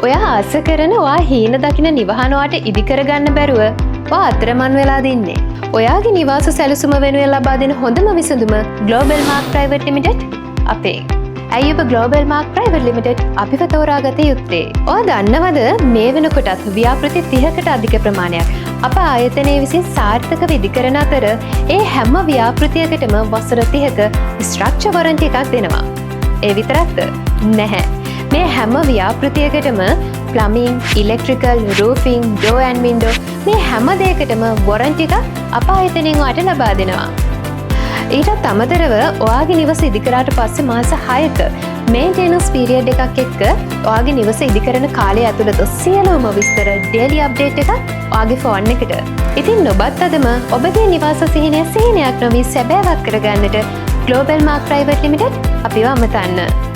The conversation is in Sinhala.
ඔයා ආස කරන ඔයා හීන දකින නිවහනවාට ඉදිකරගන්න බැරුව ඔයා අතරමං වෙලා දින්නේ. ඔයාගේ නිවාස සැලසුම වෙනුවෙන් ලබා දෙන හොඳම විසඳුම Global Mark Private Limited අපේ. ඇයි ඔබ Global Mark Private Limited අපිව තෝරාගත යුත්තේ? ඔයා දන්නවද මේ වෙනකොටත් ව්‍යාපෘති 30කට අධික ප්‍රමාණයක් අප ආයතනයේ විසින් සාර්ථකව ඉදිකරන අතර ඒ හැම ව්‍යාපෘතියකටම වසර 30ක ස්ට්‍රක්චර් වොරන්ටි එකක් දෙනවා. ඒ විතරක්ද? නැහැ. මේ හැම ව්‍යාපෘතියකටම ප්ලම්බින්, ඉලෙක්ට්‍රිකල්, රූෆින්, ඩෝ ඇන්ඩ් වින්ඩෝ මේ හැම දෙයකටම වොරන්ටි එකක් අප ආයතනයෙන් ඔයාට ලබා දෙනවා. ඊටත් අමතරව ඔයාගේ නිවස ඉදිකරාට පස්සේ මාස 6ක මේන්ටෙනන්ස් පීරියඩ් එකක් එක්ක ඔයාගේ නිවස ඉදිකරන කාලය ඇතුළත සියලුම විස්තර ඩේලි අප්ඩේට් එකක් ඔයාගේ ෆෝන් එකට. ඉතින් ඔබත් අදම ඔබගේ නිවාස සිහිනය සිහිනයක් නොවී සැබෑවක් කරගන්නට Global Mark Private Limited අපිව අමතන්න.